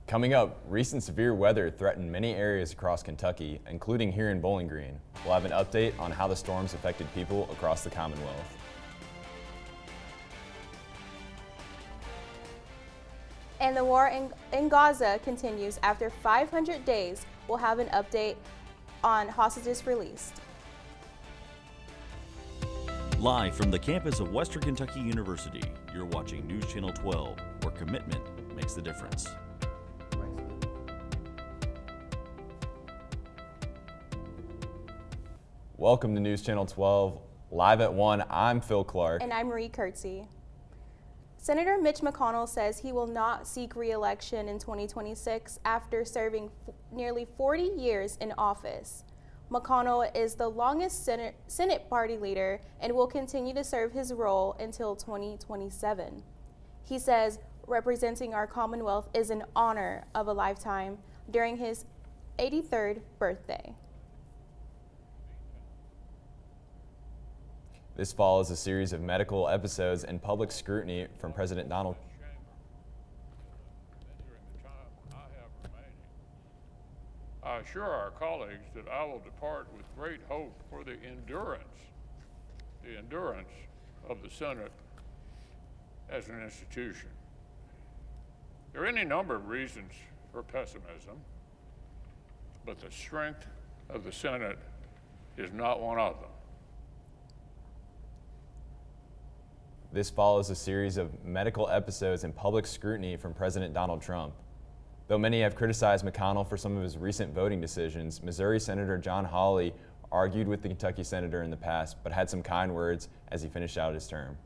Coming up, recent severe weather threatened many areas across Kentucky, including here in Bowling Green. We'll have an update on how the storms affected people across the Commonwealth. And the war in Gaza continues. After 500 days, we'll have an update on hostages released. Live from the campus of Western Kentucky University, you're watching News Channel 12, where commitment makes the difference. Welcome to News Channel 12. Live at 1, I'm Phil Clark. And I'm Marie Kurtzy. Senator Mitch McConnell says he will not seek re-election in 2026 after serving nearly 40 years in office. McConnell is the longest Senate party leader and will continue to serve his role until 2027. He says representing our Commonwealth is an honor of a lifetime during his 83rd birthday. This follows a series of medical episodes and public scrutiny from President Donald Trump. I assure our colleagues that I will depart with great hope for the endurance of the Senate as an institution. There are any number of reasons for pessimism, but the strength of the Senate is not one of them. This follows a series of medical episodes and public scrutiny from President Donald Trump. Though many have criticized McConnell for some of his recent voting decisions, Missouri Senator John Hawley argued with the Kentucky senator in the past, but had some kind words as he finished out his term.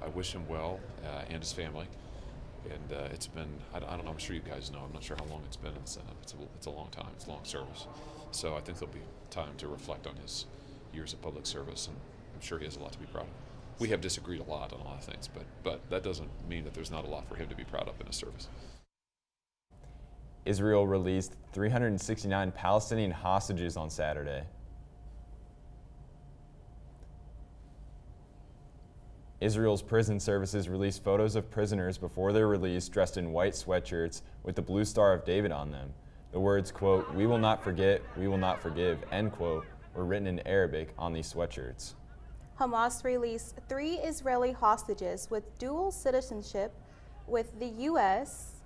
I wish him well and his family. And it's been, I don't know, I'm sure you guys know, I'm not sure how long it's been in the Senate. It's a long time, it's a long service. So I think there'll be time to reflect on his years of public service, and I'm sure he has a lot to be proud of. We have disagreed a lot on a lot of things, but that doesn't mean that there's not a lot for him to be proud of in his service. Israel released 369 Palestinian hostages on Saturday. Israel's prison services released photos of prisoners before their release dressed in white sweatshirts with the blue Star of David on them. The words, quote, "We will not forget, we will not forgive," end quote, were written in Arabic on these sweatshirts. Hamas released 3 Israeli hostages with dual citizenship with the U.S.,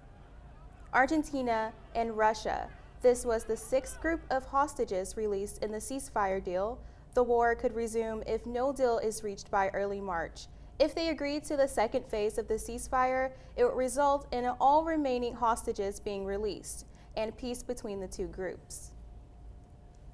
Argentina, and Russia. This was the 6th group of hostages released in the ceasefire deal. The war could resume if no deal is reached by early March. If they agreed to the second phase of the ceasefire, it would result in all remaining hostages being released and peace between the two groups.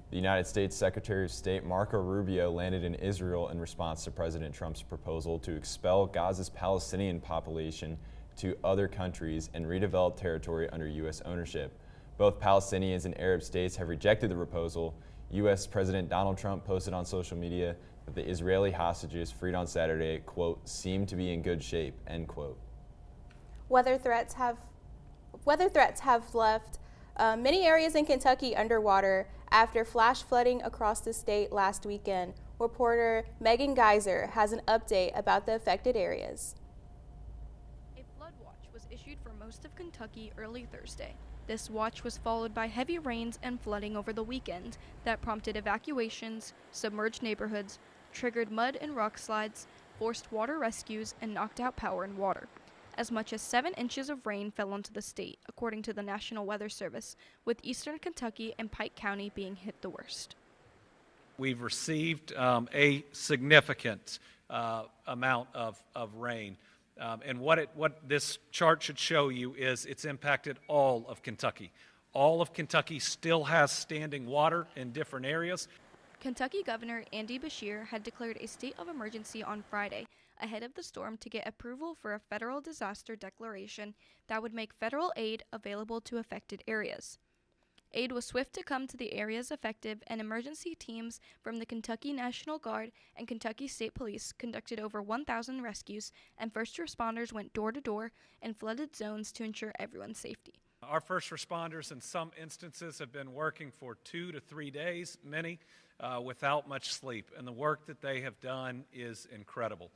The United States Secretary of State Marco Rubio landed in Israel in response to President Trump's proposal to expel Gaza's Palestinian population to other countries and redevelop territory under U.S. ownership. Both Palestinians and Arab states have rejected the proposal. U.S. President Donald Trump posted on social media that the Israeli hostages freed on Saturday, quote, "seem to be in good shape," end quote. Weather threats have left many areas in Kentucky underwater after flash flooding across the state last weekend. Reporter Megan Geiser has an update about the affected areas. A flood watch was issued for most of Kentucky early Thursday. This watch was followed by heavy rains and flooding over the weekend that prompted evacuations, submerged neighborhoods, triggered mud and rock slides, forced water rescues, and knocked out power and water. As much as 7 inches of rain fell onto the state, according to the National Weather Service, with eastern Kentucky and Pike County being hit the worst. We've received a significant amount of rain. And what this chart should show you is it's impacted all of Kentucky. All of Kentucky still has standing water in different areas. Kentucky Governor Andy Beshear had declared a state of emergency on Friday ahead of the storm to get approval for a federal disaster declaration that would make federal aid available to affected areas. Aid was swift to come to the areas affected, and emergency teams from the Kentucky National Guard and Kentucky State Police conducted over 1,000 rescues, and first responders went door to door in flooded zones to ensure everyone's safety. Our first responders in some instances have been working for 2 to 3 days, many without much sleep, and the work that they have done is incredible.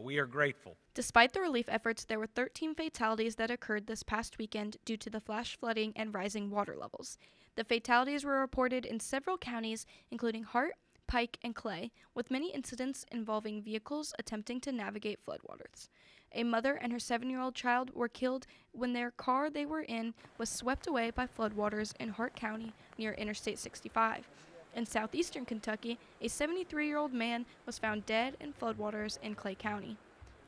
We are grateful. Despite the relief efforts, there were 13 fatalities that occurred this past weekend due to the flash flooding and rising water levels. The fatalities were reported in several counties, including Hart, Pike, and Clay, with many incidents involving vehicles attempting to navigate floodwaters. A mother and her 7-year-old child were killed when their car they were in was swept away by floodwaters in Hart County near Interstate 65. In southeastern Kentucky, a 73-year-old man was found dead in floodwaters in Clay County.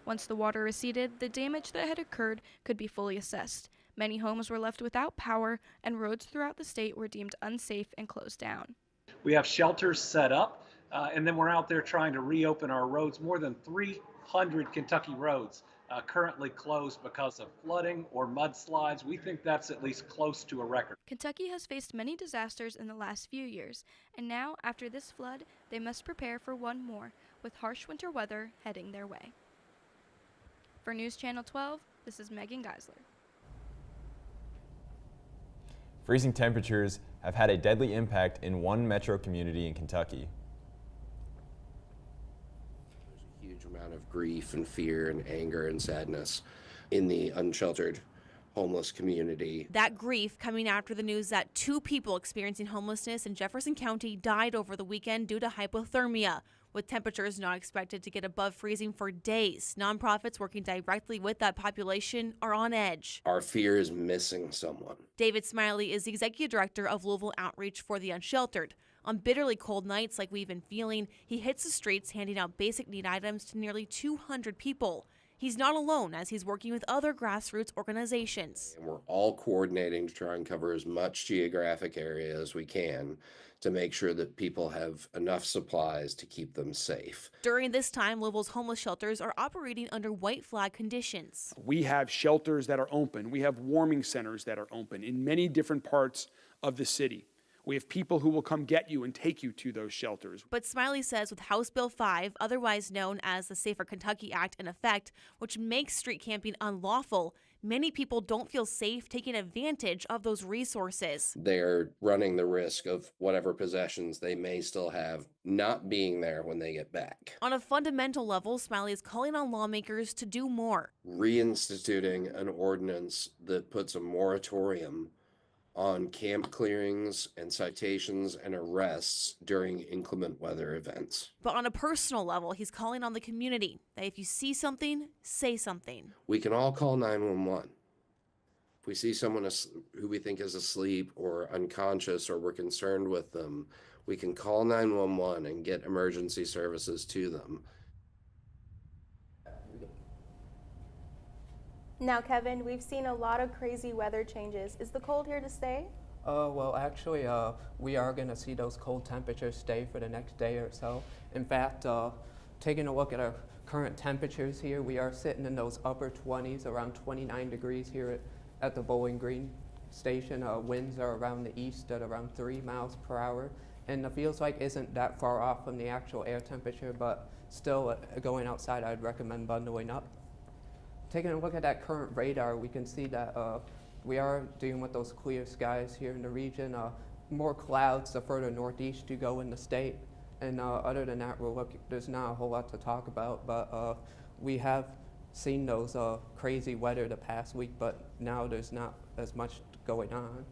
Once the water receded, the damage that had occurred could be fully assessed. Many homes were left without power, and roads throughout the state were deemed unsafe and closed down. We have shelters set up, and then we're out there trying to reopen our roads. More than 300 Kentucky roads currently closed because of flooding or mudslides. We think that's at least close to a record. Kentucky has faced many disasters in the last few years, and now, after this flood, they must prepare for one more, with harsh winter weather heading their way. For News Channel 12, this is Megan Geisler. Freezing temperatures have had a deadly impact in one metro community in Kentucky. There's a huge amount of grief and fear and anger and sadness in the unsheltered homeless community. That grief coming after the news that 2 people experiencing homelessness in Jefferson County died over the weekend due to hypothermia. With temperatures not expected to get above freezing for days, nonprofits working directly with that population are on edge. Our fear is missing someone. David Smiley is the executive director of Louisville Outreach for the Unsheltered. On bitterly cold nights like we've been feeling, he hits the streets handing out basic need items to nearly 200 people. He's not alone as he's working with other grassroots organizations. And we're all coordinating to try and cover as much geographic area as we can to make sure that people have enough supplies to keep them safe. During this time, Louisville's homeless shelters are operating under white flag conditions. We have shelters that are open. We have warming centers that are open in many different parts of the city. We have people who will come get you and take you to those shelters. But Smiley says with House Bill 5, otherwise known as the Safer Kentucky Act, in effect, which makes street camping unlawful, many people don't feel safe taking advantage of those resources. They're running the risk of whatever possessions they may still have not being there when they get back. On a fundamental level, Smiley is calling on lawmakers to do more. Reinstituting an ordinance that puts a moratorium on camp clearings and citations and arrests during inclement weather events. But on a personal level, he's calling on the community that if you see something, say something. We can all call 911. If we see someone who we think is asleep or unconscious or we're concerned with them, we can call 911 and get emergency services to them. Now, Kevin, we've seen a lot of crazy weather changes. Is the cold here to stay? Well, actually, we are going to see those cold temperatures stay for the next day or so. In fact, taking a look at our current temperatures here, we are sitting in those upper 20s, around 29 degrees here at the Bowling Green station. Winds are around the east at around 3 miles per hour. And it feels like isn't that far off from the actual air temperature, but still going outside, I'd recommend bundling up. Taking a look at that current radar, we can see that we are dealing with those clear skies here in the region. More clouds the further northeast you go in the state. And other than that, there's not a whole lot to talk about, but we have seen those crazy weather the past week, but now there's not as much going on.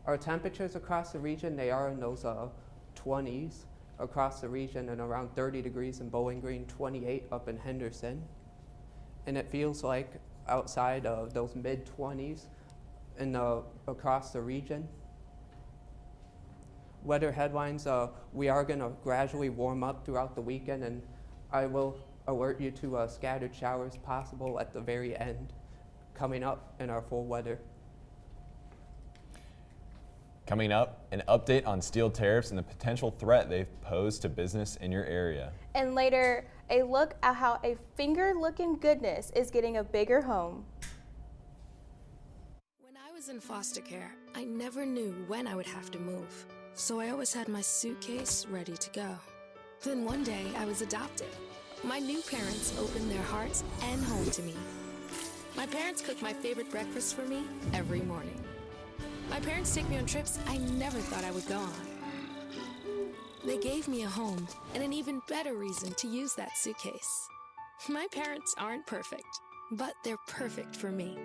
Our temperatures across the region, they are in those 20s. Across the region and around 30 degrees in Bowling Green, 28 up in Henderson. And it feels like outside of those mid-20s and across the region. Weather headlines, we are going to gradually warm up throughout the weekend, and I will alert you to scattered showers possible at the very end coming up in our full weather. Coming up, an update on steel tariffs and the potential threat they've posed to business in your area. And later, a look at how a finger-looking goodness is getting a bigger home. When I was in foster care, I never knew when I would have to move. So I always had my suitcase ready to go. Then one day, I was adopted. My new parents opened their hearts and home to me. My parents cook my favorite breakfast for me every morning. My parents take me on trips I never thought I would go on. They gave me a home and an even better reason to use that suitcase. My parents aren't perfect, but they're perfect for me.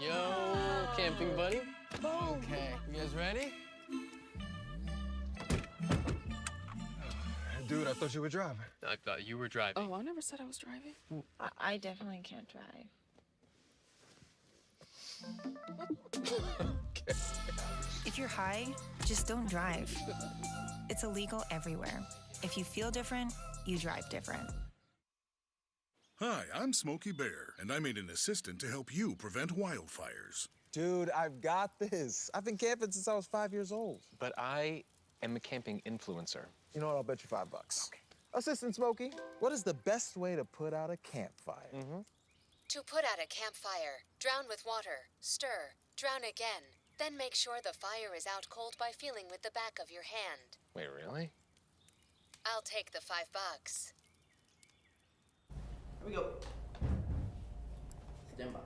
Yo, camping buddy. Okay, you guys ready? Dude, I thought you were driving. I thought you were driving. Oh, I never said I was driving. I definitely can't drive. If you're high, just don't drive. It's illegal everywhere. If you feel different, you drive different. Hi, I'm Smokey Bear, and I made an assistant to help you prevent wildfires. Dude, I've got this. I've been camping since I was 5 years old. But I am a camping influencer. You know what? I'll bet you $5. Okay. Assistant Smokey, what is the best way to put out a campfire? To put out a campfire, drown with water, stir, drown again. Then make sure the fire is out cold by feeling with the back of your hand. Wait, really? I'll take the $5. Here we go. Stand by.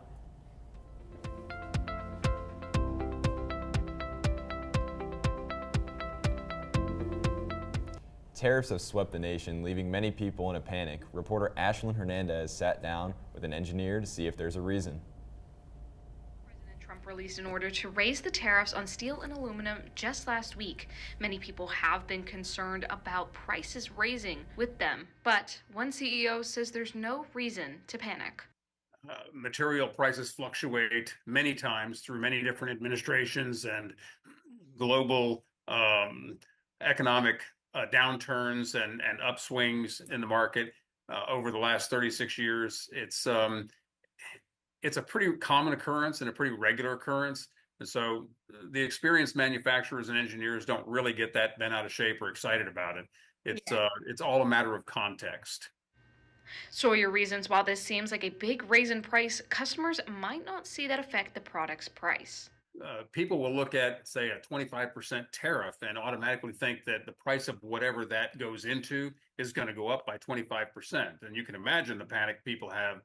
Tariffs have swept the nation, leaving many people in a panic. Reporter Ashlyn Hernandez sat down with an engineer to see if there's a reason. President Trump released an order to raise the tariffs on steel and aluminum just last week. Many people have been concerned about prices raising with them, but one CEO says there's no reason to panic. Material prices fluctuate many times through many different administrations and global economic downturns and upswings in the market over the last 36 years. It's a pretty common occurrence and a pretty regular occurrence. And so the experienced manufacturers and engineers don't really get that bent out of shape or excited about it. It's all a matter of context. So are your reasons while this seems like a big raise in price, customers might not see that affect the product's price. People will look at, say, a 25% tariff and automatically think that the price of whatever that goes into is going to go up by 25%. And you can imagine the panic people have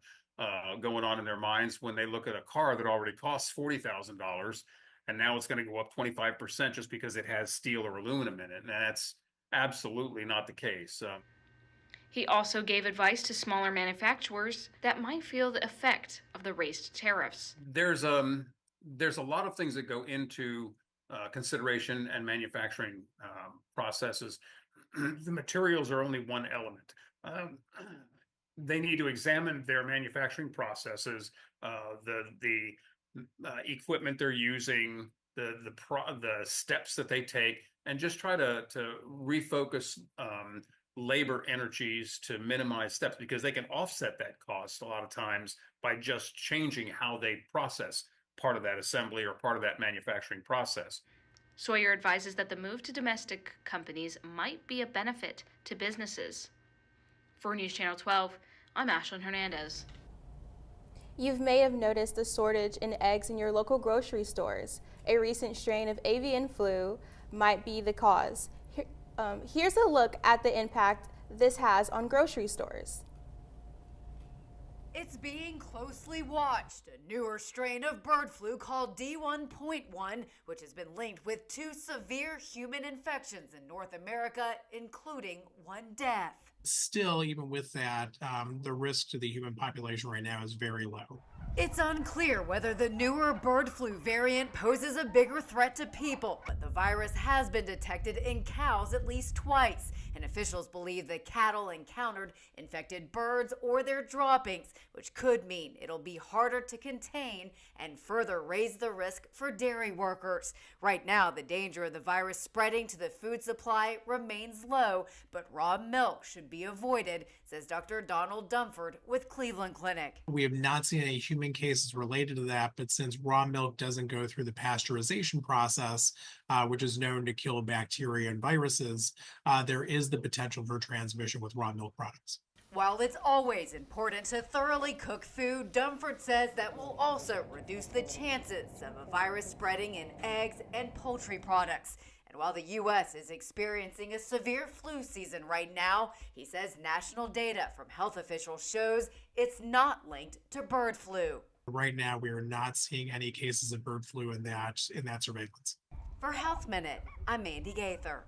going on in their minds when they look at a car that already costs $40,000 and now it's going to go up 25% just because it has steel or aluminum in it. And that's absolutely not the case. He also gave advice to smaller manufacturers that might feel the effect of the raised tariffs. There's a lot of things that go into consideration and manufacturing processes. The materials are only one element. They need to examine their manufacturing processes, the equipment they're using, the steps that they take, and just try to refocus labor energies to minimize steps, because they can offset that cost a lot of times by just changing how they process part of that assembly or part of that manufacturing process. Sawyer advises that the move to domestic companies might be a benefit to businesses. For News Channel 12, I'm Ashlyn Hernandez. You may have noticed the shortage in eggs in your local grocery stores. A recent strain of avian flu might be the cause. Here's a look at the impact this has on grocery stores. It's being closely watched. A newer strain of bird flu called D1.1, which has been linked with 2 severe human infections in North America, including 1 death. Still, even with that, the risk to the human population right now is very low. It's unclear whether the newer bird flu variant poses a bigger threat to people, but the virus has been detected in cows at least twice, and officials believe the cattle encountered infected birds or their droppings, which could mean it'll be harder to contain and further raise the risk for dairy workers. Right now, the danger of the virus spreading to the food supply remains low, but raw milk should be avoided, says Dr. Donald Dunford with Cleveland Clinic. We have not seen any human reporting cases related to that, but since raw milk doesn't go through the pasteurization process, which is known to kill bacteria and viruses, there is the potential for transmission with raw milk products. While it's always important to thoroughly cook food, Dunford says that will also reduce the chances of a virus spreading in eggs and poultry products. And while the U.S. is experiencing a severe flu season right now, he says national data from health officials shows it's not linked to bird flu. Right now, we are not seeing any cases of bird flu in that surveillance. For Health Minute, I'm Mandy Gaither.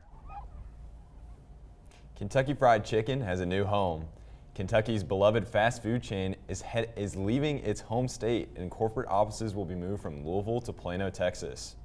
Kentucky Fried Chicken has a new home. Kentucky's beloved fast food chain is leaving its home state, and corporate offices will be moved from Louisville to Plano, Texas.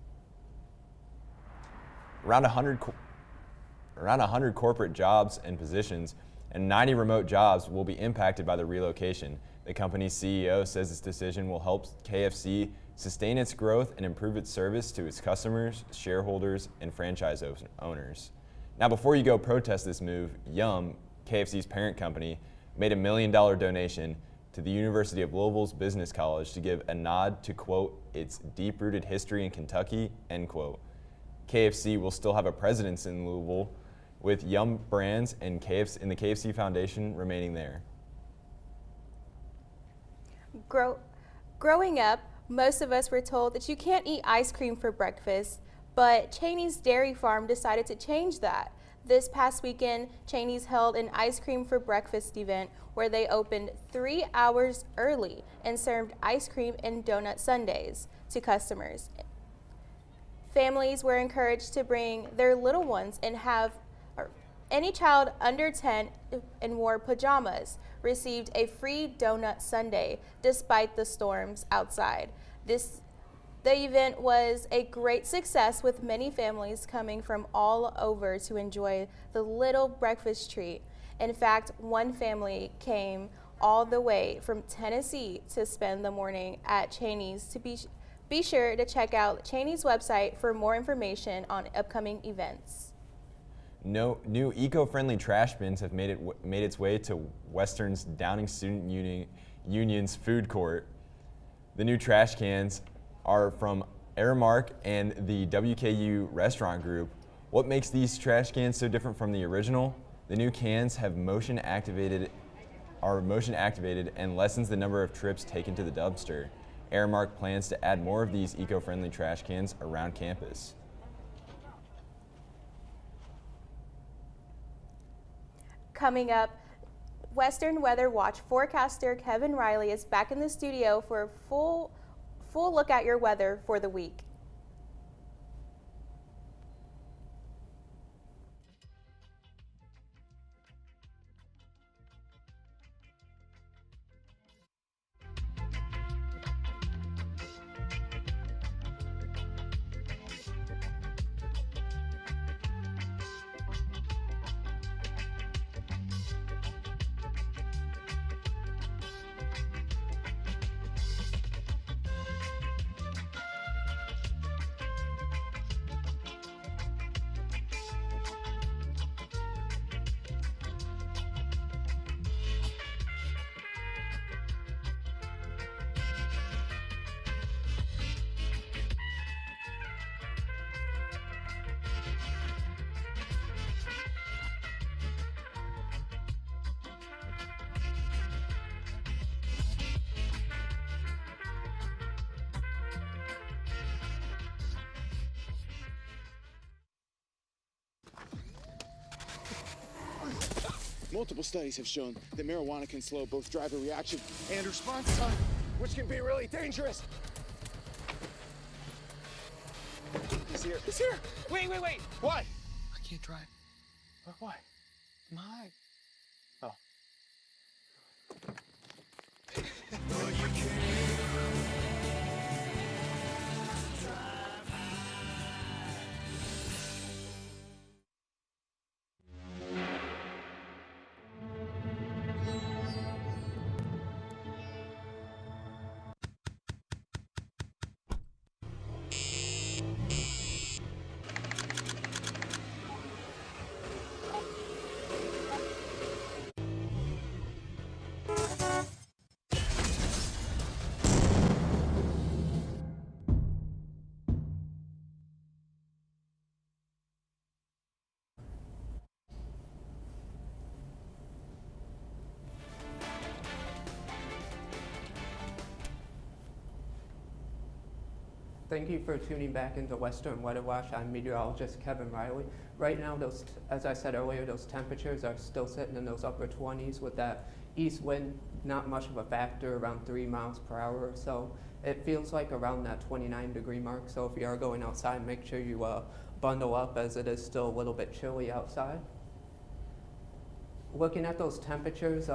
Around 100 corporate jobs and positions and 90 remote jobs will be impacted by the relocation. The company's CEO says this decision will help KFC sustain its growth and improve its service to its customers, shareholders, and franchise owners. Now, before you go protest this move, Yum, KFC's parent company, made a $1 million donation to the University of Louisville's Business College to give a nod to, quote, its deep-rooted history in Kentucky, end quote. KFC will still have a presence in Louisville, with Yum Brands and the KFC Foundation remaining there. Growing up, most of us were told that you can't eat ice cream for breakfast, but Cheney's Dairy Farm decided to change that. This past weekend, Cheney's held an ice cream for breakfast event where they opened 3 hours early and served ice cream and donut sundaes to customers. Families were encouraged to bring their little ones and any child under 10 and wore pajamas received a free donut sundae despite the storms outside. The event was a great success, with many families coming from all over to enjoy the little breakfast treat. In fact, one family came all the way from Tennessee to spend the morning at Cheney's. To be sure to check out Cheney's website for more information on upcoming events. New eco-friendly trash bins have made its way to Western's Downing Student Union's food court. The new trash cans are from Aramark and the WKU restaurant group. What makes these trash cans so different from the original? The new cans have motion activated and lessens the number of trips taken to the dumpster. Aramark plans to add more of these eco-friendly trash cans around campus. Coming up, Western Weather Watch forecaster Kevin Riley is back in the studio for a full look at your weather for the week. Multiple studies have shown that marijuana can slow both driver reaction and response time, which can be really dangerous. He's here. He's here. Wait. What? I can't drive. Why? My. Oh. Thank you for tuning back into Western Weather Watch. I'm meteorologist Kevin Riley. Right now, as I said earlier, those temperatures are still sitting in those upper 20s with that east wind, not much of a factor, around 3 miles per hour or so. It feels like around that 29-degree mark, so if you are going outside, make sure you bundle up as it is still a little bit chilly outside. Looking at those temperatures,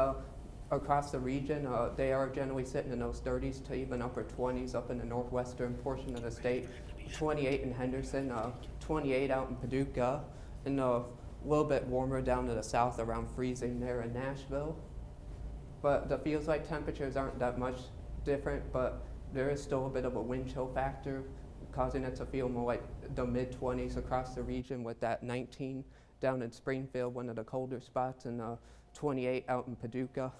across the region, they are generally sitting in those 30s to even upper 20s up in the northwestern portion of the state. 28 in Henderson, 28 out in Paducah, and a little bit warmer down to the south around freezing there in Nashville. But the feels like temperatures aren't that much different, but there is still a bit of a wind chill factor, causing it to feel more like the mid-20s across the region, with that 19 down in Springfield, one of the colder spots, and 28 out in Paducah.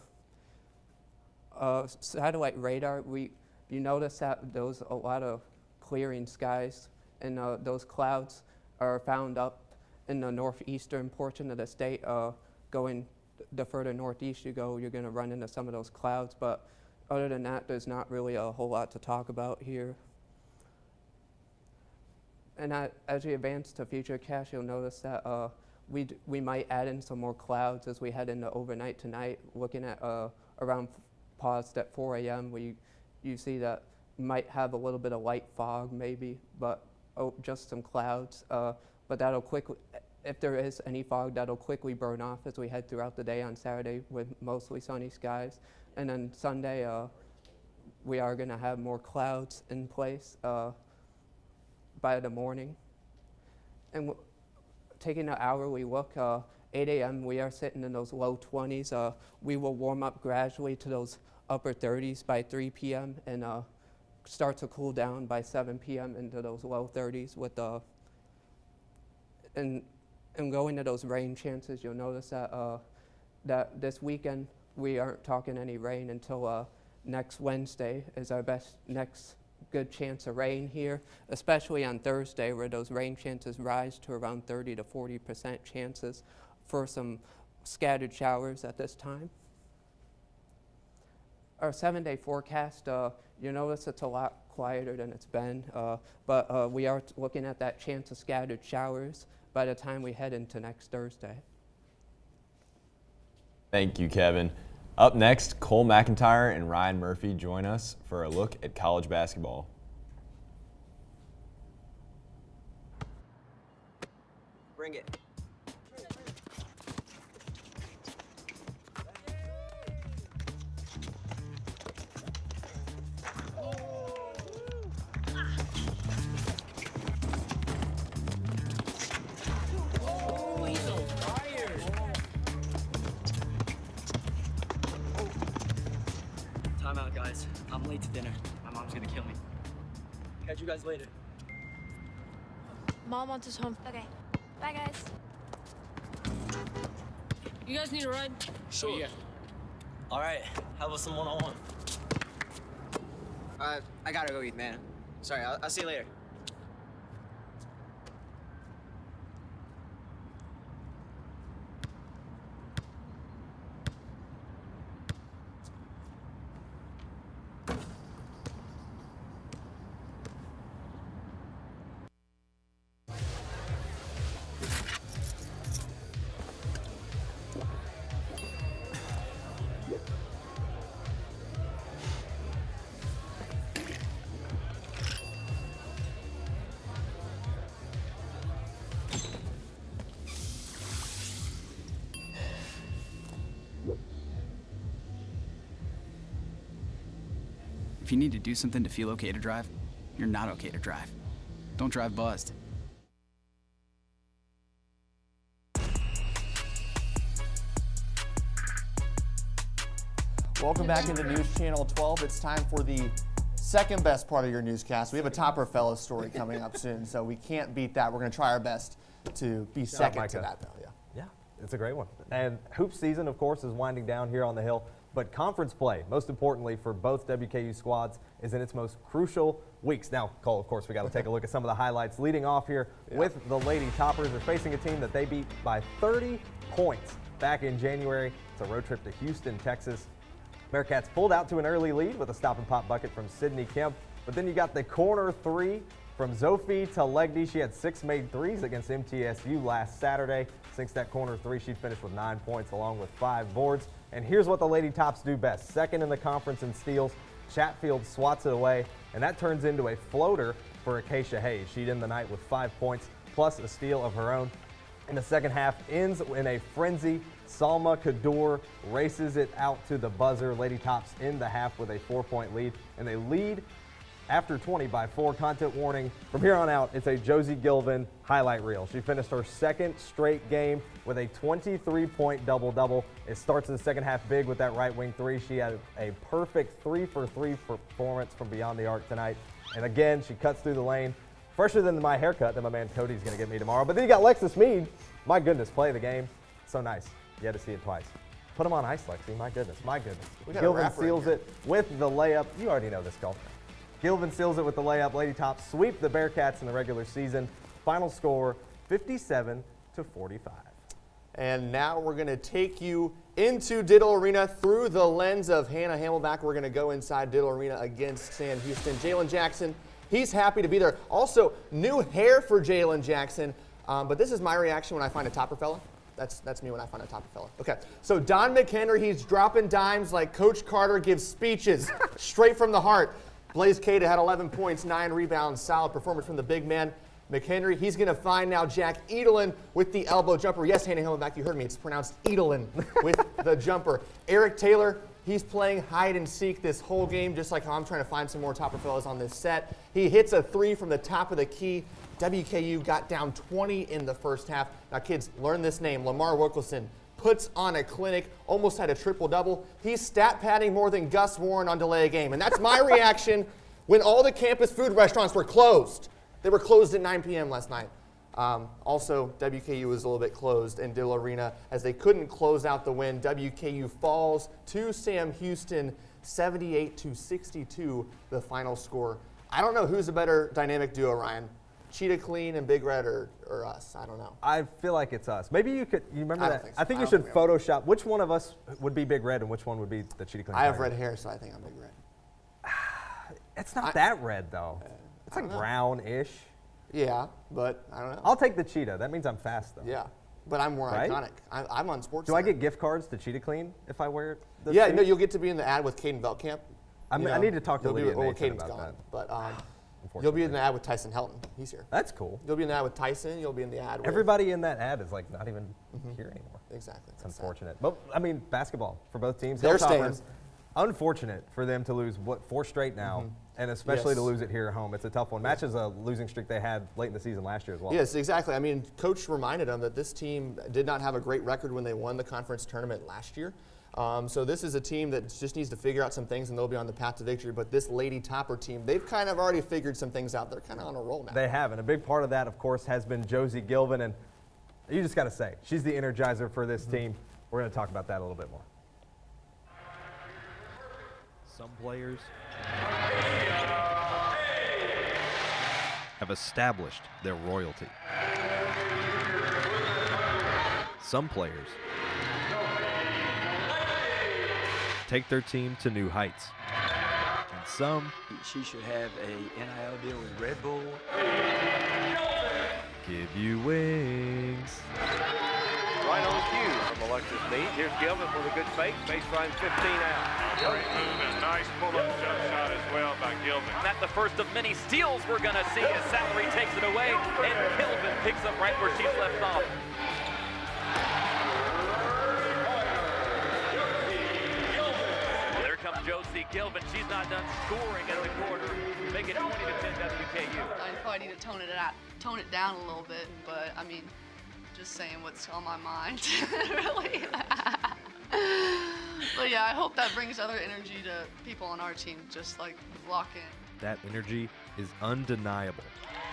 Satellite radar, you notice that there's a lot of clearing skies, and those clouds are found up in the northeastern portion of the state. Going the further northeast you go, you're going to run into some of those clouds, but other than that, there's not really a whole lot to talk about here. And as you advance to futurecast, you'll notice that we might add in some more clouds as we head into overnight tonight. Looking at around paused at 4 a.m. you see that might have a little bit of light fog maybe, but just some clouds. But that'll quickly, if there is any fog, that'll quickly burn off as we head throughout the day on Saturday with mostly sunny skies. And then Sunday, we are going to have more clouds in place by the morning. And taking an hourly look, 8 a.m. we are sitting in those low 20s. We will warm up gradually to those upper 30s by 3 p.m. and start to cool down by 7 p.m. into those low 30s with and going to those rain chances. You'll notice that this weekend we aren't talking any rain until next Wednesday is our next good chance of rain here, especially on Thursday, where those rain chances rise to around 30 to 40% chances for some scattered showers at this time. Our 7-day forecast, you notice it's a lot quieter than it's been, but we are looking at that chance of scattered showers by the time we head into next Thursday. Thank you, Kevin. Up next, Cole McIntyre and Ryan Murphy join us for a look at college basketball. Bring it. Time out, guys. I'm late to dinner. My mom's gonna kill me. Catch you guys later. Mom wants us home. Okay. Bye, guys. You guys need a ride? Sure. Yeah. All right. How about some one-on-one? I gotta go eat, man. Sorry, I'll see you later. If you need to do something to feel okay to drive, you're not okay to drive. Don't drive buzzed. Welcome back into News Channel 12. It's time for the second best part of your newscast. We have a Topper Fellows story coming up soon, so we can't beat that. We're going to try our best to be second to that, though. Yeah, it's a great one. And hoop season, of course, is winding down here on the Hill. But conference play, most importantly for both WKU squads, is in its most crucial weeks. Now, Cole, of course, we got to take a look at some of the highlights. Leading off here with the Lady Toppers. They're facing a team that they beat by 30 points back in January. It's a road trip to Houston, Texas. Bearcats pulled out to an early lead with a stop-and-pop bucket from Sydney Kemp. But then you got the corner three from Zophie Talegdi. She had 6 made threes against MTSU last Saturday. Sinks that corner three, she finished with 9 points along with 5 boards. And here's what the Lady Tops do best. Second in the conference in steals. Chatfield swats it away, and that turns into a floater for Acacia Hayes. She'd end the night with 5 points plus a steal of her own. In the second half, ends in a frenzy. Salma Kaddour races it out to the buzzer. Lady Tops end the half with a 4-point lead, and they lead after 20 by 4. Content warning, from here on out, it's a Josie Gilvin highlight reel. She finished her second straight game with a 23-point double-double. It starts in the second half big with that right wing three. She had a perfect 3-for-3 performance from beyond the arc tonight. And again, she cuts through the lane. Fresher than my haircut that my man Cody's going to get me tomorrow. But then you got Lexus Mead. My goodness, play of the game. So nice. You had to see it twice. Put him on ice, Lexi. My goodness, my goodness. Gilvin seals it with the layup. You already know this call. Gilvin seals it with the layup. Lady Tops sweep the Bearcats in the regular season. Final score, 57-45. And now we're going to take you into Diddle Arena through the lens of Hannah Hamelback. We're going to go inside Diddle Arena against Sam Houston. Jalen Jackson, he's happy to be there. Also, new hair for Jalen Jackson. But this is my reaction when I find a topper fella. That's me when I find a topper fella. Okay, so Don McHenry, he's dropping dimes like Coach Carter gives speeches straight from the heart. Blaze Cada had 11 points, 9 rebounds, solid performance from the big man. McHenry, he's going to find now Jack Edelin with the elbow jumper. Yes, Hannah Hamelback, you heard me. It's pronounced Edelin with the jumper. Eric Taylor, he's playing hide and seek this whole game, just like how I'm trying to find some more topper fellas on this set. He hits a 3 from the top of the key. WKU got down 20 in the first half. Now, kids, learn this name. Lamar Wilkerson puts on a clinic, almost had a triple-double. He's stat padding more than Gus Warren on delay a game. And that's my reaction when all the campus food restaurants were closed. They were closed at 9 p.m. last night. Also, WKU was a little bit closed in Diddle Arena as they couldn't close out the win. WKU falls to Sam Houston, 78-62, the final score. I don't know who's a better dynamic duo, Ryan. Cheetah Clean and Big Red or us? I don't know. I feel like it's us. Maybe you remember that? Think so. I think you should Photoshop. Which one of us would be Big Red and which one would be the Cheetah Clean? I have red hair, so I think I'm Big Red. It's not that red, though. It's like brownish. Yeah, but I don't know. I'll take the Cheetah. That means I'm fast, though. Yeah, but I'm more Right? iconic. I'm on Sports Do I Center. get gift cards to Cheetah Clean if I wear this Yeah, suit? no, you'll get to be in the ad with Caden Veltkamp. I need to talk to Lydia Well, Nathan Caden's about gone, that. but you'll be in the ad with Tyson Helton. He's here. That's cool. You'll be in the ad with Tyson. You'll be in the ad with... Everybody in that ad is like not even here anymore. Exactly. It's unfortunate. But, I mean, basketball for both teams. They're Hilltoppers, staying. Unfortunate for them to lose, 4 straight now, and especially to lose it here at home. It's a tough one. Matches a losing streak they had late in the season last year as well. Yes, exactly. I mean, Coach reminded them that this team did not have a great record when they won the conference tournament last year. So this is a team that just needs to figure out some things, and they'll be on the path to victory. But this Lady Topper team, they've kind of already figured some things out. They're kind of on a roll now. They have, and a big part of that, of course, has been Josie Gilvin, and you just got to say, she's the energizer for this team. We're going to talk about that a little bit more. Some players have established their royalty. Some players take their team to new heights. And some she should have a NIL deal with Red Bull. Give you wings. Right on cue from Alexis Mead. Here's Gilvin with a good fake. Baseline 15 out. Great move and a nice pull-up jump shot as well by Gilvin. Not the first of many steals we're going to see as Salary takes it away, and Gilvin picks up right where she's left off. There comes Josie Gilvin. She's not done scoring in the quarter. Make it 20-10 WKU. I probably need to tone it down a little bit, but I mean, just saying what's on my mind, really. But yeah, I hope that brings other energy to people on our team, just like lock in. That energy is undeniable.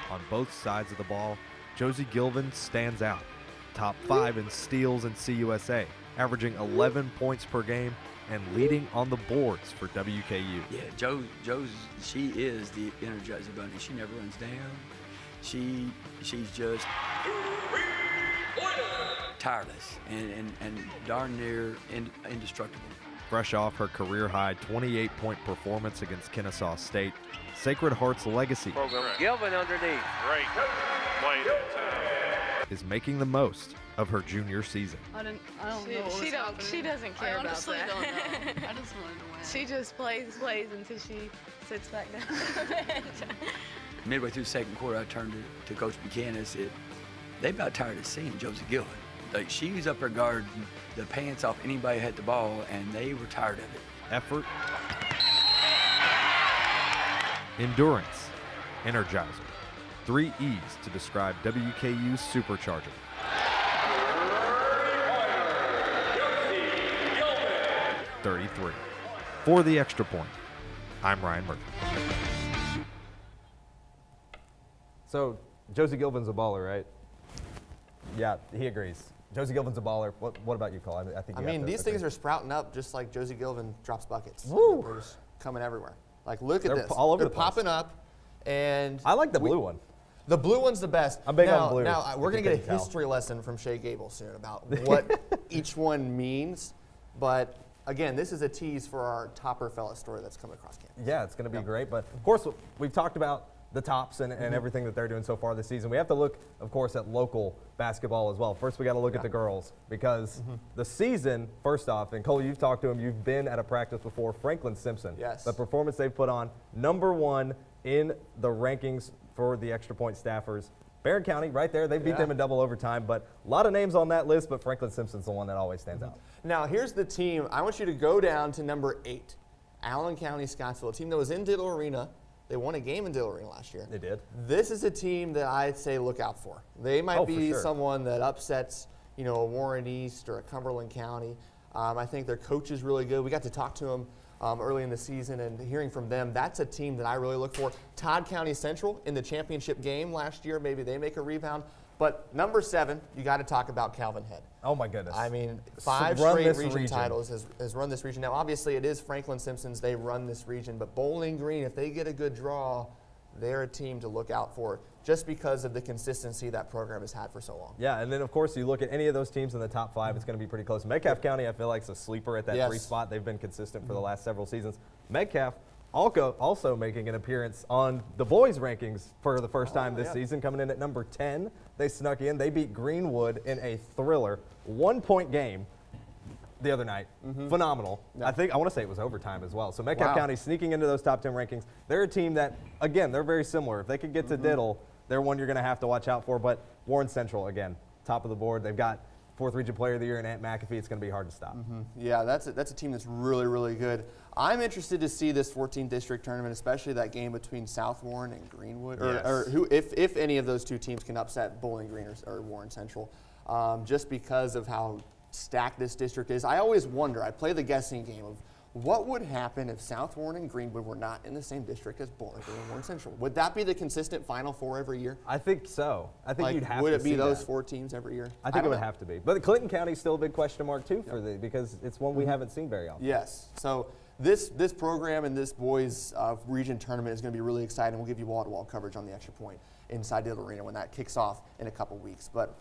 On both sides of the ball, Josie Gilvin stands out. Top 5 in steals in CUSA, averaging 11 points per game and leading on the boards for WKU. Yeah, Joe's she is the Energizer Bunny. She never runs down. She's just tireless and darn near indestructible. Fresh off her career-high 28-point performance against Kennesaw State, Sacred Heart's legacy Gilvin underneath. Great play that is making the most of her junior season. I don't know. She doesn't care I about honestly that. don't know. I just wanted to win. She just plays until she sits back down. Midway through the second quarter, I turned to Coach Buchanan and said, they about tired of seeing Josie Gilvin. Like, she was up there guarding the pants off anybody who had the ball, and they were tired of it. Effort, endurance, energizer. 3 E's to describe WKU's supercharger. .33. For the extra point, I'm Ryan Murphy. So Josie Gilvin's a baller, right? Yeah, he agrees. Josie Gilvin's a baller. What about you, Cole? I think. I mean, these things are sprouting up just like Josie Gilvin drops buckets. Woo! They're just coming everywhere. Like, look at They're this. all over They're the place. popping up, and I like the blue one. The blue one's the best. I'm big now, on blue. Now, we're if going to you get a couldn't tell. history lesson from Shea Gable soon about what each one means. But again, this is a tease for our Topper Fella story that's coming across campus. Yeah, it's going to be great. But of course, we've talked about the tops and everything that they're doing so far this season. We have to look, of course, at local basketball as well. First, we got to look at the girls because the season, first off, and Cole, you've talked to him, you've been at a practice before, Franklin Simpson. Yes. The performance they've put on, #1 in the rankings for the extra point staffers. Barron County, right there, they beat them in double overtime, but a lot of names on that list, but Franklin Simpson's the one that always stands out. Now, here's the team. I want you to go down to #8, Allen County Scottsville, a team that was in Diddle Arena. They won a game in Diddle Arena last year. They did. This is a team that I'd say look out for. They might be someone that upsets, a Warren East or a Cumberland County. I think their coach is really good. We got to talk to them early in the season, and hearing from them, that's a team that I really look for. Todd County Central in the championship game last year, maybe they make a rebound. But #7, you got to talk about Calvin Head. Oh my goodness. I mean, 5 straight region titles has run this region. Now, obviously, it is Franklin Simpson's. They run this region. But Bowling Green, if they get a good draw, they're a team to look out for just because of the consistency that program has had for so long. Yeah, and then, of course, you look at any of those teams in the top 5, it's going to be pretty close. Metcalf County, I feel like, is a sleeper at that 3 spot. They've been consistent for the last several seasons. Metcalf also making an appearance on the boys' rankings for the first time this season, coming in at #10. They snuck in. They beat Greenwood in a thriller 1-point game the other night. Phenomenal. I want to say it was overtime as well. So Metcalf County sneaking into those top 10 rankings. They're a team that, again, they're very similar. If they could get to Diddle, they're one you're going to have to watch out for. But Warren Central, again, top of the board. They've got 4th Region Player of the Year in Ant McAfee. It's going to be hard to stop. Yeah, that's a team that's really, really good. I'm interested to see this 14th district tournament, especially that game between South Warren and Greenwood, or who, if any of those two teams can upset Bowling Green or Warren Central, just because of how stacked this district is. I always wonder, I play the guessing game of what would happen if South Warren and Greenwood were not in the same district as Bowling Green and Warren Central? Would that be the consistent Final Four every year? I think so. I think you'd have to Would it be see those that. 4 teams every year? I think it would have to be. But Clinton County is still a big question mark, too, because it's one we haven't seen very often. Yes. So this program and this boys region tournament is going to be really exciting. We'll give you wall-to-wall coverage on the extra point inside Diddle Arena when that kicks off in a couple weeks. But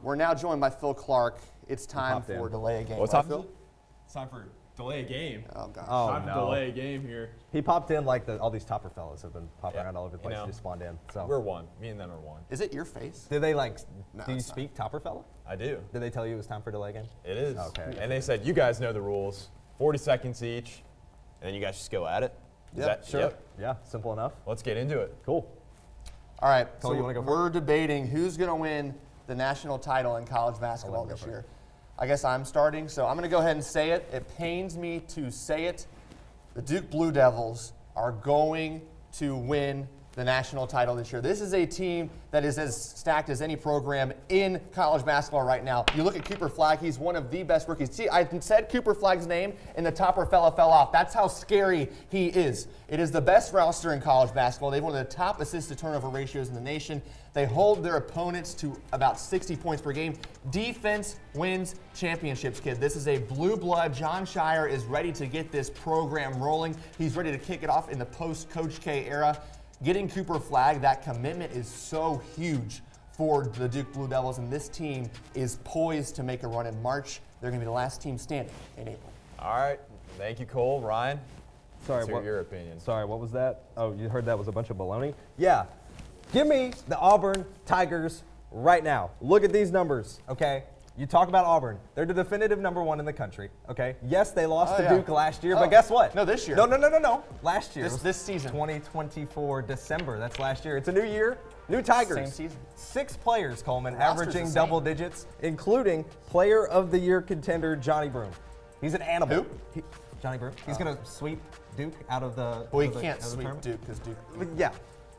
we're now joined by Phil Clark. It's time for Delay a Game. What's up, Phil? It's time for Delay a Game. Oh, gosh. Time to delay a game here. He popped in like all these topper fellas have been popping around all over the place. Just spawned in. So we're one. Me and them are one. Is it your face? Did they do you it's speak topper fella? I do. Did they tell you it was time for delay game? It is. Okay. And they said, you guys know the rules. 40 seconds each, and then you guys just go at it. Sure. Yeah, simple enough. Let's get into it. Cool. All right. Cole, So you wanna go we're debating who's going to win the national title in college basketball this year. I guess I'm starting, so I'm going to go ahead and say it. It pains me to say it. The Duke Blue Devils are going to win the national title this year. This is a team that is as stacked as any program in college basketball right now. You look at Cooper Flagg, he's one of the best rookies. See, I said Cooper Flagg's name and the topper fella fell off. That's how scary he is. It is the best roster in college basketball. They have one of the top assist-to-turnover ratios in the nation. They hold their opponents to about 60 points per game. Defense wins championships, kid. This is a blue blood. John Shire is ready to get this program rolling. He's ready to kick it off in the post-Coach K era. Getting Cooper Flagg, that commitment is so huge for the Duke Blue Devils, and this team is poised to make a run in March. They're going to be the last team standing in April. All right. Thank you, Cole. Ryan? Sorry, Let's hear your opinion. Sorry, what was that? Oh, you heard that was a bunch of baloney? Yeah. Give me the Auburn Tigers right now. Look at these numbers, okay? You talk about Auburn. They're the definitive number 1 in the country, okay? Yes, they lost to Duke last year, but guess what? No, this year. No. Last year. This season. 2024 December. That's last year. It's a new year, new Tigers. Same season. 6 players, Coleman, Roster's averaging the same. double digits, including Player of the Year contender Johnny Broom. He's an animal. Who? Johnny Broom. He's going to sweep Duke out of the Well, he out of the- can't out of the sweep tournament. Duke because Duke. Yeah.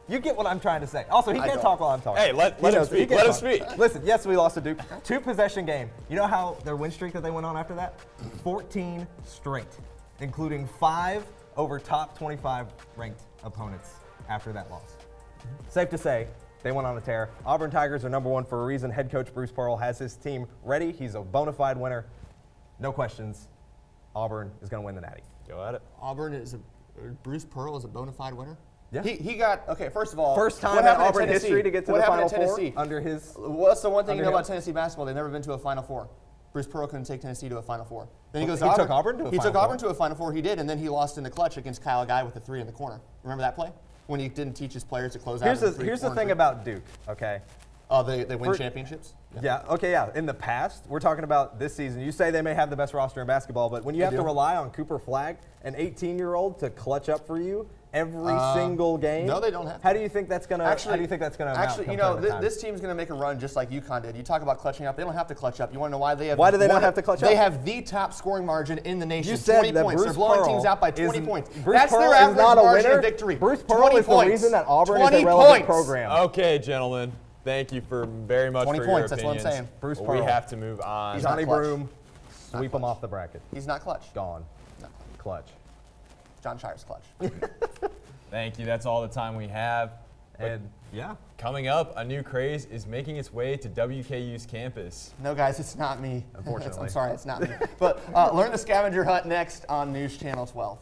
You get what I'm trying to say. Also, he I can't don't. talk while I'm talking. Hey, let He him knows it. He speak. can't Let him talk. speak. Listen, yes, we lost to Duke. 2-possession game. You know how their win streak that they went on after that? 14 straight, including 5 over top 25 ranked opponents after that loss. Safe to say, they went on a tear. Auburn Tigers are number 1 for a reason. Head coach Bruce Pearl has his team ready. He's a bona fide winner. No questions. Auburn is going to win the Natty. Go at it. Bruce Pearl is a bona fide winner? Yeah. He got, okay, first of all. First time what in happened at Auburn Tennessee? history to get to What the happened Final at Four Tennessee? under his. What's the one thing you know under about him? Tennessee basketball? They've never been to a Final Four. Bruce Pearl couldn't take Tennessee to a Final Four. Then he goes to He Auburn. took Auburn to a He Final took Four. Auburn to a Final Four. He did, and then he lost in the clutch against Kyle Guy with the 3 in the corner. Remember that play? When he didn't teach his players to close out. Here's the thing about Duke, okay? Oh, they win championships? Yeah, okay, yeah. In the past, we're talking about this season. You say they may have the best roster in basketball, but when you have to rely on Cooper Flagg, an 18-year-old, to clutch up for you every single game. No, they don't have to. How do you think that's gonna? How do you think that's gonna? Actually, amount you know, come tournament time? this team's going to make a run just like UConn did. You talk about clutching up; they don't have to clutch up. You want to know why they have? Why do they not have to clutch up? They have the top scoring margin in the nation. You said 20 that points. Bruce They're blowing Pearl teams out by 20 is- points. Bruce That's Pearl their is average not a margin winner. of victory. Bruce Pearl 20 is the points. reason that Auburn is 20 a relevant points. program. Okay, gentlemen. Thank you very much 20 for points, your that's what I'm opinions. saying. Bruce We Pearl. have to move on. He's not Johnny clutch. Broom, sweep him off the bracket. He's not clutch. Gone. No. Clutch. John Shire's clutch. Thank you. That's all the time we have. But And yeah, coming up, a new craze is making its way to WKU's campus. No, guys, it's not me. Unfortunately. I'm sorry, it's not me. But learn the scavenger hunt next on News Channel 12.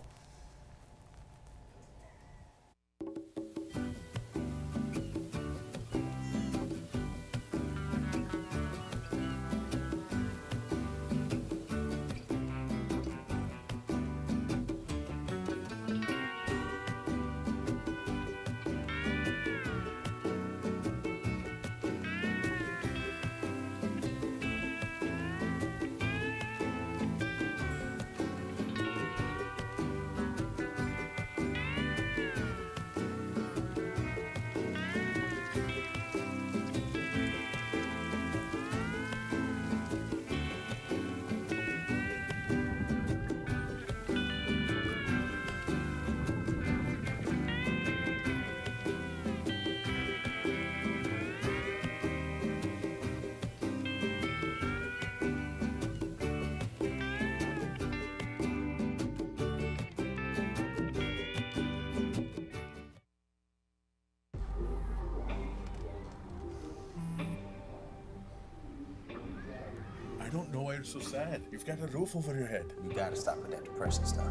I don't know why you're so sad. You've got a roof over your head. You gotta stop with that depression stuff.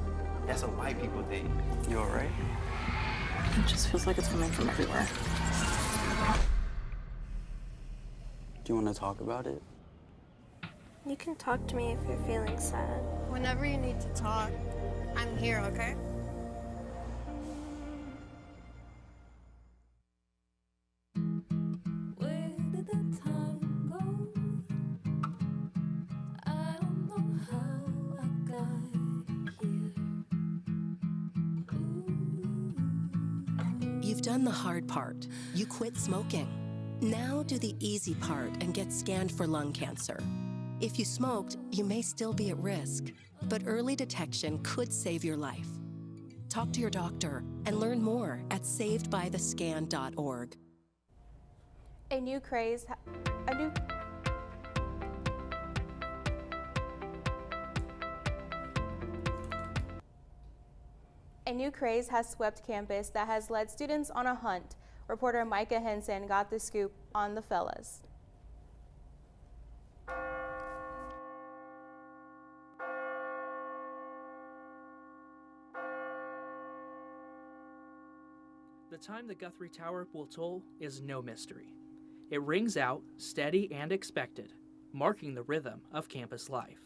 That's what white people think. You alright? It just feels like it's coming from everywhere. Do you want to talk about it? You can talk to me if you're feeling sad. Whenever you need to talk, I'm here, okay? You've done the hard part. You quit smoking. Now do the easy part and get scanned for lung cancer. If you smoked, you may still be at risk, but early detection could save your life. Talk to your doctor and learn more at savedbythescan.org. A new craze, A new craze has swept campus that has led students on a hunt. Reporter Micah Henson got the scoop on the fellas. The time the Guthrie Tower will toll is no mystery. It rings out, steady and expected, marking the rhythm of campus life.